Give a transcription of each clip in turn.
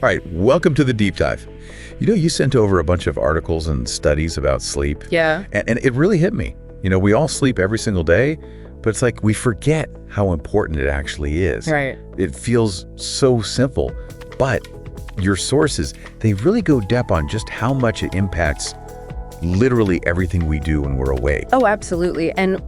All right, welcome to the deep dive. You sent over a bunch of articles and studies about sleep. Yeah. And it really hit me. We all sleep every single day, but it's like we forget how important it actually is. Right. It feels so simple, but your sources, they really go deep on just how much it impacts literally everything we do when we're awake. Oh, absolutely. And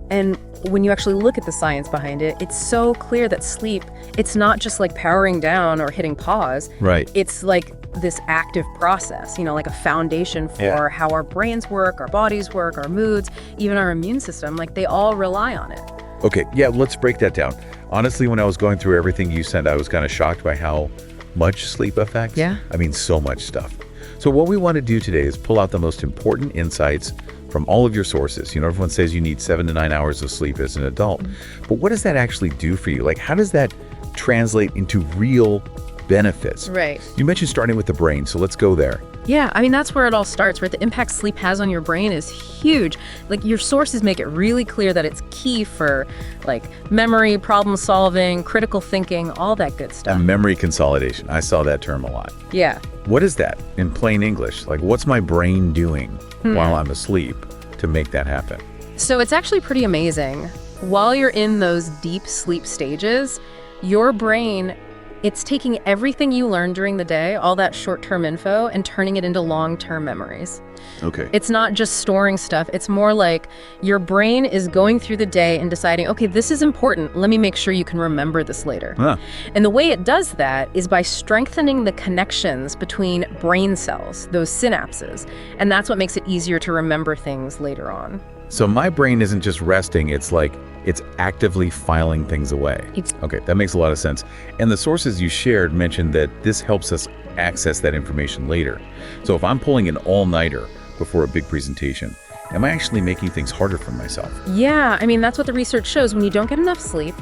when you actually look at the science behind it, it's so clear that sleep, it's not just like powering down or hitting pause. Right. It's like this active process, like a foundation for how our brains work, our bodies work, our moods, even our immune system, like they all rely on it. Okay, yeah, let's break that down. Honestly, when I was going through everything you sent, I was kind of shocked by how much sleep affects. Yeah. I mean, so much stuff. So what we want to do today is pull out the most important insights from all of your sources. Everyone says you need 7 to 9 hours of sleep as an adult. But what does that actually do for you? Like, how does that translate into real benefits? Right. You mentioned starting with the brain, so let's go there. Yeah, I mean, that's where it all starts, right? The impact sleep has on your brain is huge. Like, your sources make it really clear that it's key for, like, memory, problem solving, critical thinking, all that good stuff. And memory consolidation. I saw that term a lot. Yeah. What is that in plain English? Like, what's my brain doing while I'm asleep to make that happen? So it's actually pretty amazing. While you're in those deep sleep stages, your brain, it's taking everything you learned during the day, all that short-term info, and turning it into long-term memories. Okay. It's not just storing stuff. It's more like your brain is going through the day and deciding, okay, this is important. Let me make sure you can remember this later. Huh. And the way it does that is by strengthening the connections between brain cells, those synapses. And that's what makes it easier to remember things later on. So my brain isn't just resting, it's like it's actively filing things away. Okay, that makes a lot of sense. And the sources you shared mentioned that this helps us access that information later. So if I'm pulling an all-nighter before a big presentation, am I actually making things harder for myself? Yeah, I mean, that's what the research shows. When you don't get enough sleep,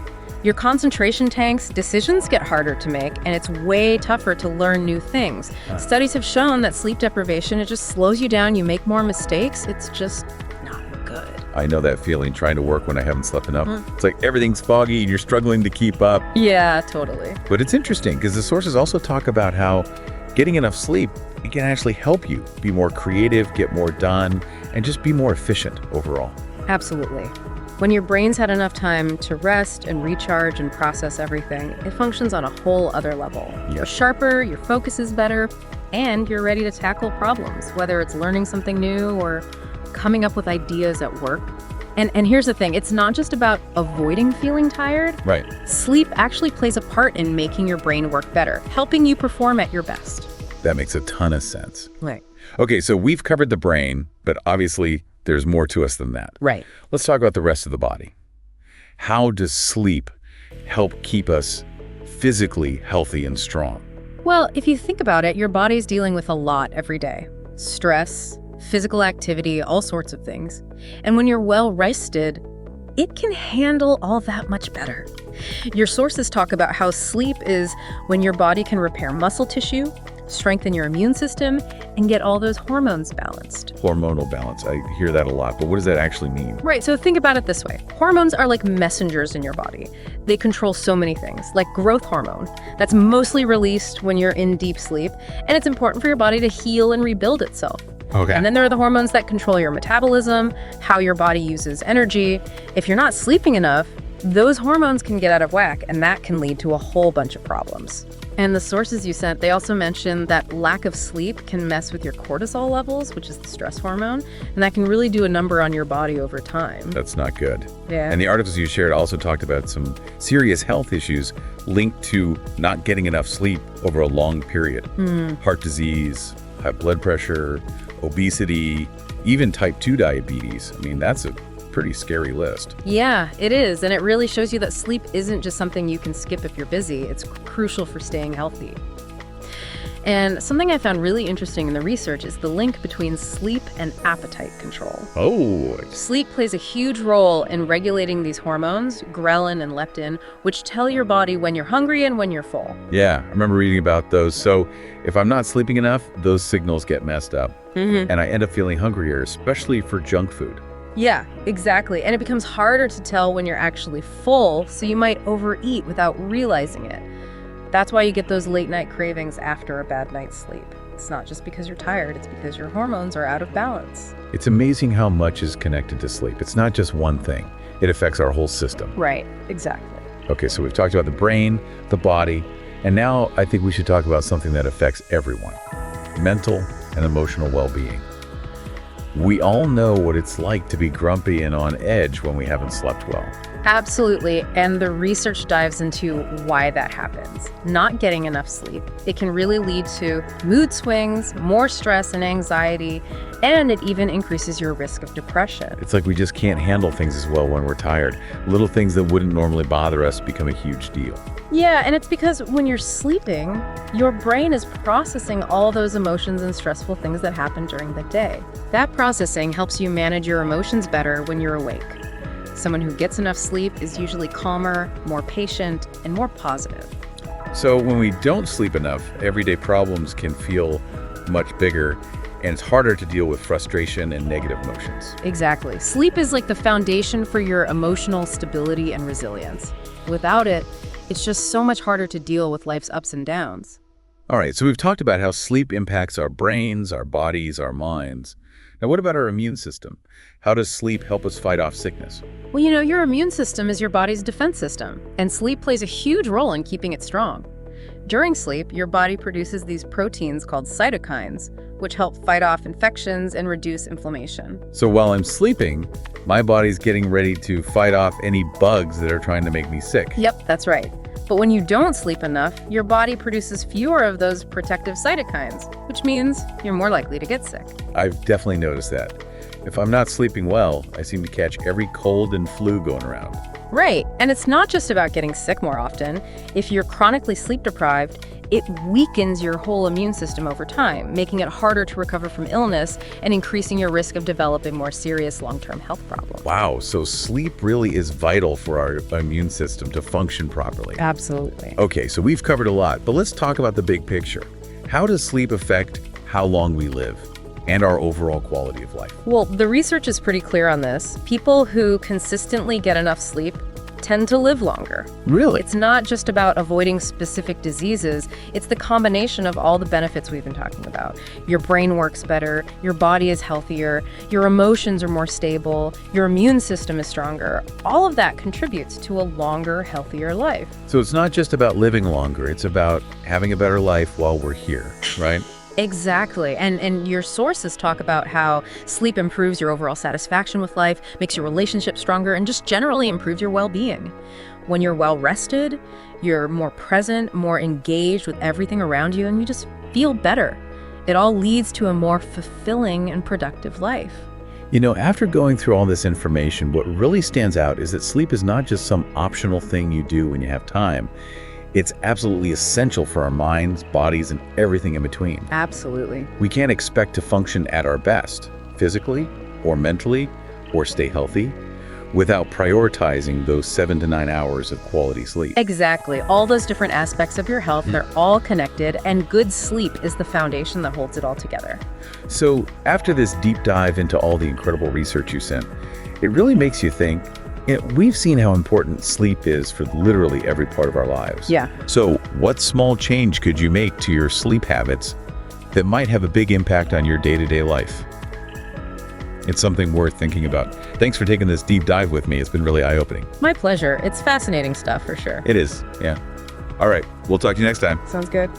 your concentration tanks, decisions get harder to make, and it's way tougher to learn new things. Studies have shown that sleep deprivation, it just slows you down, you make more mistakes. It's just not good. I know that feeling trying to work when I haven't slept enough. It's like everything's foggy and you're struggling to keep up. Yeah, totally. But it's interesting because the sources also talk about how getting enough sleep, it can actually help you be more creative, get more done, and just be more efficient overall. Absolutely. When your brain's had enough time to rest and recharge and process everything, it functions on a whole other level. You're sharper, your focus is better, and you're ready to tackle problems, whether it's learning something new or coming up with ideas at work. And here's the thing, it's not just about avoiding feeling tired. Right. Sleep actually plays a part in making your brain work better, helping you perform at your best. That makes a ton of sense. Right. Okay, so we've covered the brain, but obviously there's more to us than that. Right. Let's talk about the rest of the body. How does sleep help keep us physically healthy and strong? Well, if you think about it, your body's dealing with a lot every day. Stress, physical activity, all sorts of things. And when you're well rested, it can handle all that much better. Your sources talk about how sleep is when your body can repair muscle tissue, strengthen your immune system, and get all those hormones balanced. Hormonal balance. I hear that a lot, but what does that actually mean? Right, so think about it this way. Hormones are like messengers in your body. They control so many things, like growth hormone. That's mostly released when you're in deep sleep, and it's important for your body to heal and rebuild itself. Okay. And then there are the hormones that control your metabolism, how your body uses energy. If you're not sleeping enough, those hormones can get out of whack, and that can lead to a whole bunch of problems. And the sources you sent, they also mentioned that lack of sleep can mess with your cortisol levels, which is the stress hormone, and that can really do a number on your body over time. That's not good. Yeah. And the articles you shared also talked about some serious health issues linked to not getting enough sleep over a long period. Heart disease, high blood pressure, obesity, even type 2 diabetes. I mean, that's a pretty scary list. Yeah, it is. And it really shows you that sleep isn't just something you can skip if you're busy. It's crucial for staying healthy. And something I found really interesting in the research is the link between sleep and appetite control. Oh. Sleep plays a huge role in regulating these hormones, ghrelin and leptin, which tell your body when you're hungry and when you're full. Yeah, I remember reading about those. So if I'm not sleeping enough, those signals get messed up. And I end up feeling hungrier, especially for junk food. Yeah, exactly. And it becomes harder to tell when you're actually full, so you might overeat without realizing it. That's why you get those late night cravings after a bad night's sleep. It's not just because you're tired, it's because your hormones are out of balance. It's amazing how much is connected to sleep. It's not just one thing. It affects our whole system. Right, exactly. Okay, so we've talked about the brain, the body, and now I think we should talk about something that affects everyone: mental and emotional well-being. We all know what it's like to be grumpy and on edge when we haven't slept well. Absolutely, and the research dives into why that happens. Not getting enough sleep, it can really lead to mood swings, more stress and anxiety, and it even increases your risk of depression. It's like we just can't handle things as well when we're tired. Little things that wouldn't normally bother us become a huge deal. Yeah, and it's because when you're sleeping, your brain is processing all those emotions and stressful things that happen during the day. That processing helps you manage your emotions better when you're awake. Someone who gets enough sleep is usually calmer, more patient, and more positive. So when we don't sleep enough, everyday problems can feel much bigger, and it's harder to deal with frustration and negative emotions. Exactly. Sleep is like the foundation for your emotional stability and resilience. Without it, it's just so much harder to deal with life's ups and downs. All right, so we've talked about how sleep impacts our brains, our bodies, our minds. Now, what about our immune system? How does sleep help us fight off sickness? Well, your immune system is your body's defense system, and sleep plays a huge role in keeping it strong. During sleep, your body produces these proteins called cytokines, which help fight off infections and reduce inflammation. So while I'm sleeping, my body's getting ready to fight off any bugs that are trying to make me sick. Yep, that's right. But when you don't sleep enough, your body produces fewer of those protective cytokines, which means you're more likely to get sick. I've definitely noticed that. If I'm not sleeping well, I seem to catch every cold and flu going around. Right, and it's not just about getting sick more often. If you're chronically sleep deprived, it weakens your whole immune system over time, making it harder to recover from illness and increasing your risk of developing more serious long-term health problems. Wow, so sleep really is vital for our immune system to function properly. Absolutely. Okay, so we've covered a lot, but let's talk about the big picture. How does sleep affect how long we live and our overall quality of life? Well, the research is pretty clear on this. People who consistently get enough sleep tend to live longer. Really? It's not just about avoiding specific diseases, it's the combination of all the benefits we've been talking about. Your brain works better, your body is healthier, your emotions are more stable, your immune system is stronger. All of that contributes to a longer, healthier life. So it's not just about living longer, it's about having a better life while we're here, right? Exactly. And your sources talk about how sleep improves your overall satisfaction with life, makes your relationship stronger, and just generally improves your well-being. When you're well-rested, you're more present, more engaged with everything around you, and you just feel better. It all leads to a more fulfilling and productive life. After going through all this information, what really stands out is that sleep is not just some optional thing you do when you have time. It's absolutely essential for our minds, bodies, and everything in between. Absolutely. We can't expect to function at our best, physically or mentally, or stay healthy, without prioritizing those 7 to 9 hours of quality sleep. Exactly. All those different aspects of your health, they're all connected, and good sleep is the foundation that holds it all together. So after this deep dive into all the incredible research you sent, it really makes you think, we've seen how important sleep is for literally every part of our lives. Yeah. So what small change could you make to your sleep habits that might have a big impact on your day-to-day life? It's something worth thinking about. Thanks for taking this deep dive with me. It's been really eye-opening. My pleasure. It's fascinating stuff for sure. It is, yeah. All right, we'll talk to you next time. Sounds good.